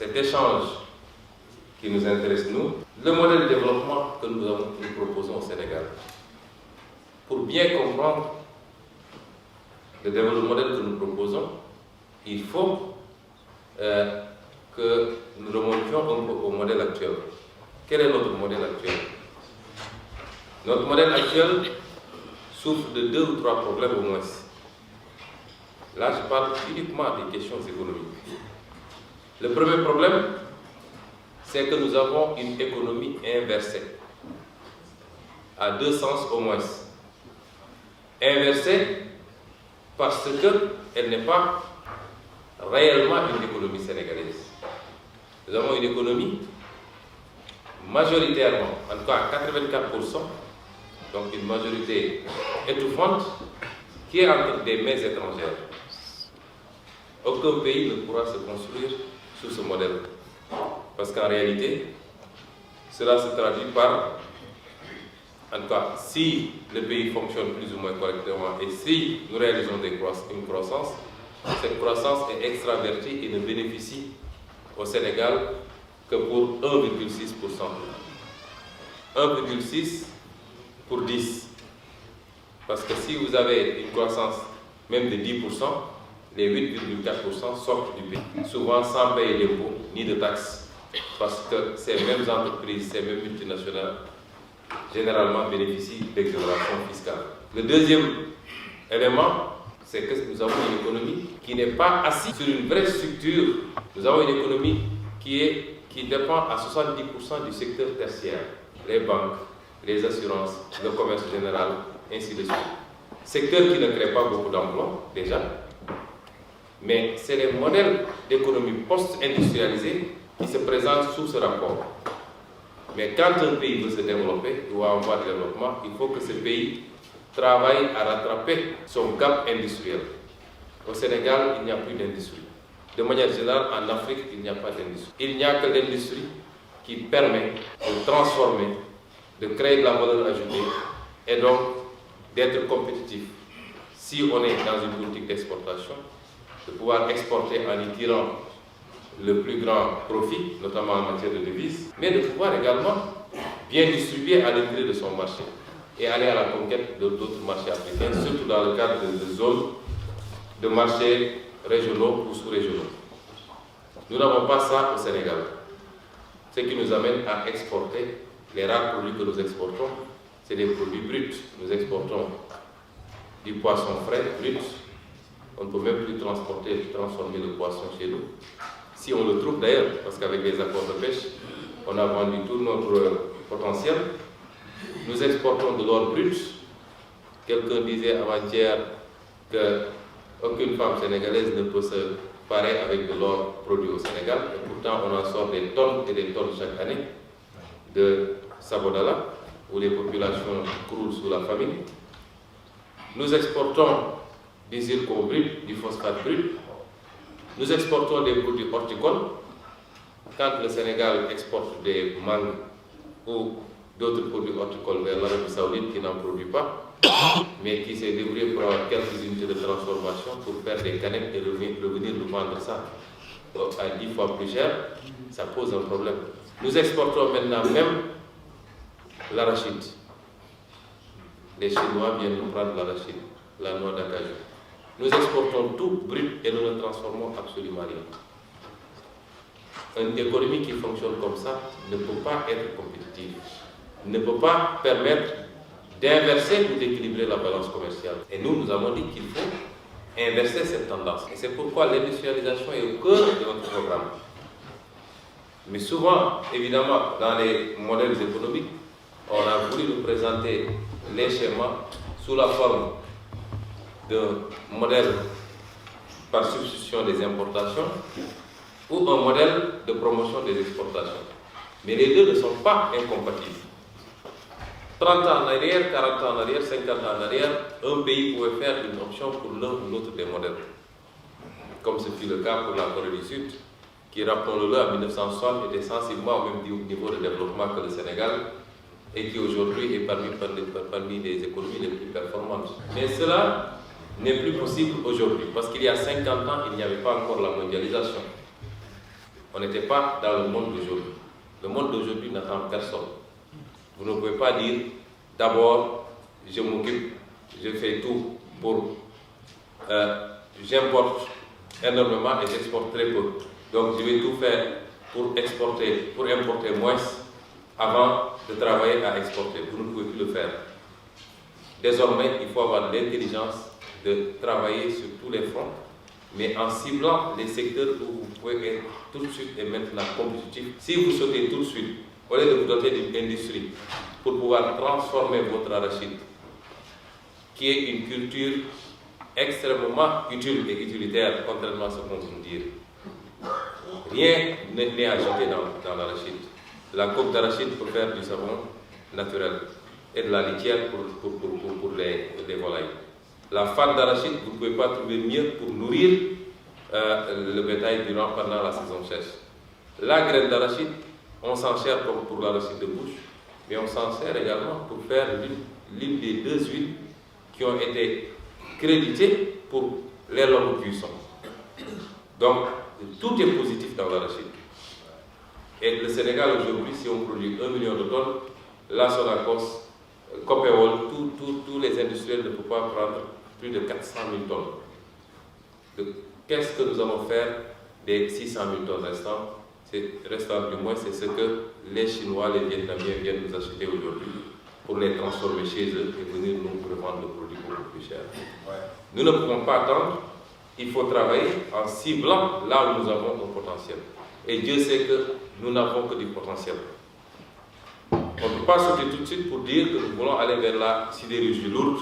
cet échange qui nous intéresse, nous, le modèle de développement que nous proposons au Sénégal. Pour bien comprendre le modèle que nous proposons, il faut que nous remontions un peu au modèle actuel. Quel est notre modèle actuel? Notre modèle actuel souffre de 2 ou 3 problèmes au moins. Là, je parle uniquement des questions économiques. Le premier problème, c'est que nous avons une économie inversée, à 2 sens au moins. Inversée parce qu'elle n'est pas réellement une économie sénégalaise. Nous avons une économie majoritairement, en tout cas à 84%, donc une majorité étouffante, qui est entre des mains étrangères. Aucun pays ne pourra se construire sur ce modèle. Parce qu'en réalité, cela se traduit par, en tout cas, si le pays fonctionne plus ou moins correctement et si nous réalisons une croissance, cette croissance est extravertie et ne bénéficie au Sénégal que pour 1,6%. 1,6 pour 10. Parce que si vous avez une croissance même de 10%, les 8,4% sortent du pays, souvent sans payer d'impôts ni de taxes, parce que ces mêmes entreprises, ces mêmes multinationales, généralement bénéficient d'exonération fiscale. Le deuxième élément, c'est que nous avons une économie qui n'est pas assise sur une vraie structure. Nous avons une économie qui dépend à 70% du secteur tertiaire, les banques, les assurances, le commerce général, ainsi de suite. Secteur qui ne crée pas beaucoup d'emplois, déjà, mais c'est les modèles d'économie post-industrialisée qui se présentent sous ce rapport. Mais quand un pays veut se développer, il doit avoir du développement, il faut que ce pays travaille à rattraper son gap industriel. Au Sénégal, il n'y a plus d'industrie. De manière générale, en Afrique, il n'y a pas d'industrie. Il n'y a que l'industrie qui permet de transformer, de créer de la valeur ajoutée et donc d'être compétitif. Si on est dans une politique d'exportation, de pouvoir exporter en y tirant le plus grand profit, notamment en matière de devises, mais de pouvoir également bien distribuer à l'intérieur de son marché et aller à la conquête d'autres marchés africains, surtout dans le cadre de zones de marchés régionaux ou sous-régionaux. Nous n'avons pas ça au Sénégal. Ce qui nous amène à exporter les rares produits que nous exportons, c'est des produits bruts. Nous exportons du poisson frais, brut. On ne peut même plus transformer le poisson chez nous. Si on le trouve d'ailleurs, parce qu'avec les accords de pêche, on a vendu tout notre potentiel. Nous exportons de l'or brut. Quelqu'un disait avant-hier qu'aucune femme sénégalaise ne peut se parer avec de l'or produit au Sénégal. Et pourtant, on en sort des tonnes et des tonnes chaque année de Sabodala, où les populations croulent sous la famine. Nous exportons du zircon brut, du phosphate brut. Nous exportons des produits horticoles. Quand le Sénégal exporte des mangues ou d'autres produits horticoles vers l'Arabie Saoudite qui n'en produit pas, mais qui s'est débrouillé pour avoir quelques unités de transformation pour faire des canettes et revenir nous vendre ça à 10 fois plus cher, ça pose un problème. Nous exportons maintenant même l'arachide. Les Chinois viennent nous prendre l'arachide, la noix d'acajou. Nous exportons tout brut et nous ne transformons absolument rien. Une économie qui fonctionne comme ça ne peut pas être compétitive, ne peut pas permettre d'inverser ou d'équilibrer la balance commerciale. Et nous avons dit qu'il faut inverser cette tendance. Et c'est pourquoi l'industrialisation est au cœur de notre programme. Mais souvent, évidemment, dans les modèles économiques, on a voulu nous présenter les schémas sous la forme d'un modèle par substitution des importations ou un modèle de promotion des exportations. Mais les deux ne sont pas incompatibles. 30 ans en arrière, 40 ans en arrière, 50 ans en arrière, un pays pouvait faire une option pour l'un ou l'autre des modèles. Comme ce fut le cas pour la Corée du Sud, qui, rappelons-le, en 1960 était sensiblement au même niveau de développement que le Sénégal et qui aujourd'hui est parmi les économies les plus performantes. Mais cela n'est plus possible aujourd'hui, parce qu'il y a 50 ans, il n'y avait pas encore la mondialisation. on n'était pas dans le monde d'aujourd'hui. Le monde d'aujourd'hui n'attend personne. Vous ne pouvez pas dire, d'abord, je m'occupe, je fais tout pour... j'importe énormément et j'exporte très peu. Donc je vais tout faire pour exporter, pour importer moins avant de travailler à exporter. Vous ne pouvez plus le faire. Désormais, il faut avoir l'intelligence de travailler sur tous les fronts, mais en ciblant les secteurs où vous pouvez être tout de suite et maintenant compétitif. Si vous sautez tout de suite, au lieu de vous doter d'une industrie pour pouvoir transformer votre arachide, qui est une culture extrêmement utile et utilitaire, contrairement à ce qu'on vous dit. Rien n'est ajouté dans l'arachide. La coque d'arachide peut faire du savon naturel et de la litière pour les volailles. La fane d'arachide, vous ne pouvez pas trouver mieux pour nourrir le bétail pendant la saison sèche. La graine d'arachide, on s'en sert comme pour l'arachide de bouche, mais on s'en sert également pour faire l'une des deux huiles qui ont été créditées pour les longues cuissons. Donc, tout est positif dans l'arachide. Et le Sénégal aujourd'hui, si on produit 1 million de tonnes, la Sonacos, Copéol, tous les industriels ne peuvent pas prendre plus de 400 000 tonnes. Qu'est-ce que nous allons faire des 600 000 tonnes restants du moins, c'est ce que les Chinois, les Vietnamiens viennent nous acheter aujourd'hui pour les transformer chez eux et venir nous revendre le produit beaucoup plus cher. Ouais. Nous ne pouvons pas attendre, il faut travailler en ciblant là où nous avons un potentiel. Et Dieu sait que nous n'avons que du potentiel. On ne peut pas sauter tout de suite pour dire que nous voulons aller vers la sidérurgie lourde,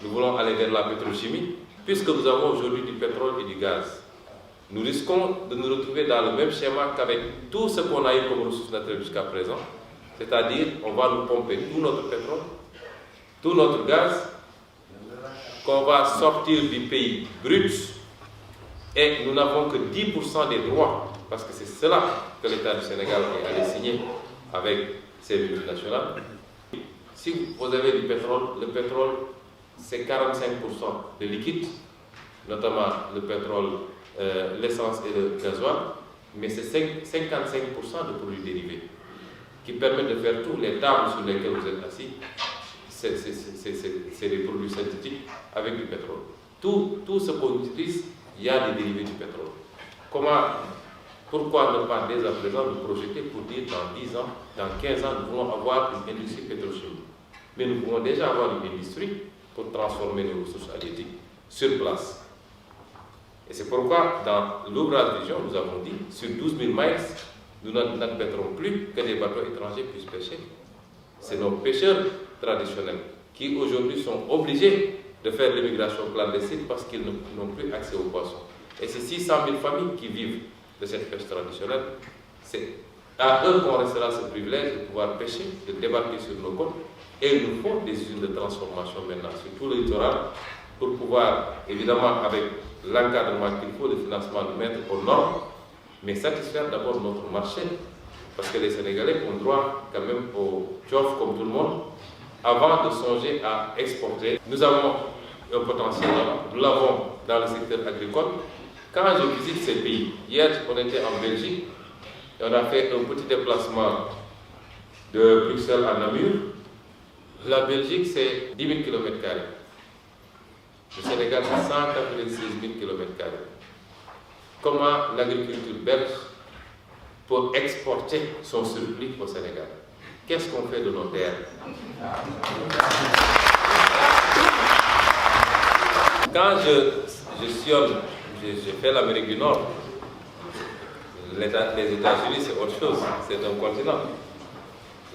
nous voulons aller vers la pétrochimie, puisque nous avons aujourd'hui du pétrole et du gaz. Nous risquons de nous retrouver dans le même schéma qu'avec tout ce qu'on a eu comme ressources naturelles jusqu'à présent, c'est-à-dire on va nous pomper tout notre pétrole, tout notre gaz, qu'on va sortir du pays brut, et nous n'avons que 10% des droits, parce que c'est cela que l'État du Sénégal est allé signer avec ces multinationales. Si vous avez du pétrole, le pétrole c'est 45% de liquide, notamment le pétrole, l'essence et le gasoil, mais c'est 55% de produits dérivés qui permettent de faire tout. Les tables sur lesquelles vous êtes assis, c'est des produits synthétiques avec du pétrole. Tout ce qu'on utilise, il y a des dérivés du pétrole. Pourquoi ne pas dès à présent nous projeter pour dire dans 10 ans, dans 15 ans, nous voulons avoir une industrie pétrochimique. Mais nous pouvons déjà avoir une industrie pour transformer nos ressources halieutiques sur place. Et c'est pourquoi, dans l'ouvrage Vision, nous avons dit, sur 12 000 miles, nous n'admettrons plus que des bateaux étrangers puissent pêcher. C'est nos pêcheurs traditionnels qui aujourd'hui sont obligés de faire l'immigration clandestine parce qu'ils n'ont plus accès aux poissons. Et c'est 600 000 familles qui vivent de cette pêche traditionnelle. C'est à eux qu'on restera ce privilège de pouvoir pêcher, de débarquer sur nos côtes. Et il nous faut des usines de transformation maintenant sur tout le littoral pour pouvoir, évidemment, avec l'encadrement qu'il faut, le financement, de mettre aux normes, mais satisfaire d'abord notre marché. Parce que les Sénégalais ont droit quand même au job comme tout le monde, avant de songer à exporter. Nous avons un potentiel là, nous l'avons dans le secteur agricole. Quand je visite ces pays, hier on était en Belgique, et on a fait un petit déplacement de Bruxelles à Namur. La Belgique c'est 10 000 km². Le Sénégal c'est 196 000 km². Comment l'agriculture belge peut exporter son surplus au Sénégal? Qu'est-ce qu'on fait de nos terres? Quand je sillonne, j'ai fait l'Amérique du Nord, les États-Unis c'est autre chose, c'est un continent.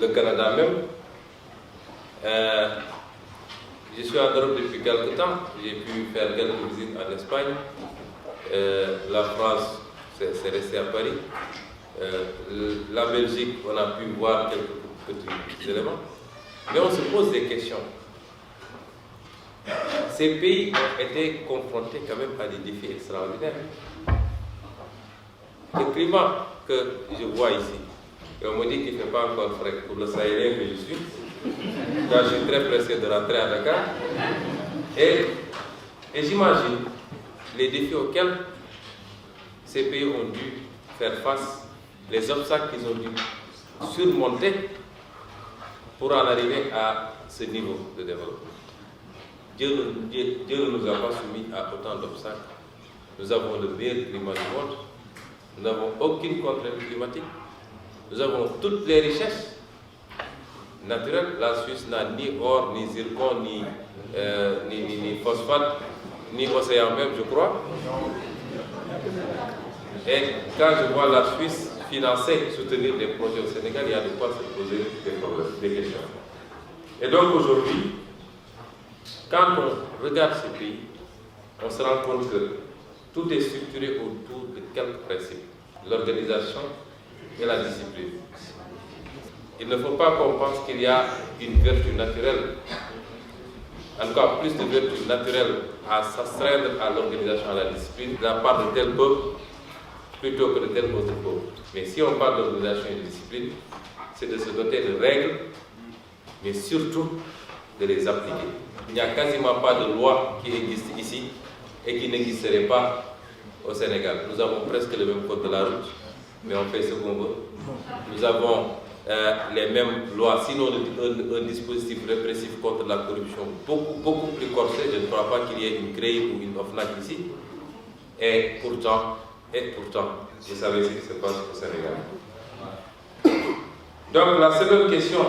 Le Canada même, je suis en Europe depuis quelques temps, j'ai pu faire quelques visites en Espagne, la France c'est resté à Paris, la Belgique on a pu voir quelques petits éléments, mais on se pose des questions. Ces pays ont été confrontés quand même à des défis extraordinaires. Le climat que je vois ici, et on me dit qu'il ne fait pas encore frais pour le Sahélien que je suis, car je suis très pressé de rentrer à Dakar, et j'imagine les défis auxquels ces pays ont dû faire face les obstacles qu'ils ont dû surmonter pour en arriver à ce niveau de développement. Dieu ne nous a pas soumis à autant d'obstacles. Nous avons le meilleur climat du monde. Nous n'avons aucune contrainte climatique. Nous avons toutes les richesses naturelles. La Suisse n'a ni or, ni zircon, ni phosphate, ni océan même, je crois. Et quand je vois la Suisse financer, soutenir des projets au Sénégal, il y a de quoi se poser des questions. Et donc aujourd'hui, quand on regarde ce pays, on se rend compte que tout est structuré autour de quelques principes: l'organisation et la discipline. Il ne faut pas qu'on pense qu'il y a une vertu naturelle, en tout cas plus de vertu naturelle à s'astreindre à l'organisation, à la discipline de la part de tel peuple plutôt que de tel autre peuple. Mais si on parle d'organisation et de discipline, c'est de se doter de règles, mais surtout de les appliquer. Il n'y a quasiment pas de loi qui existe ici et qui n'existerait pas au Sénégal. Nous avons presque le même code de la route, mais on fait ce qu'on veut. Nous avons les mêmes lois, sinon un dispositif répressif contre la corruption beaucoup plus corsé. Je ne crois pas qu'il y ait une CREI ou une OFNAC ici. Et pourtant, vous savez ce qui se passe au Sénégal. Donc la seconde question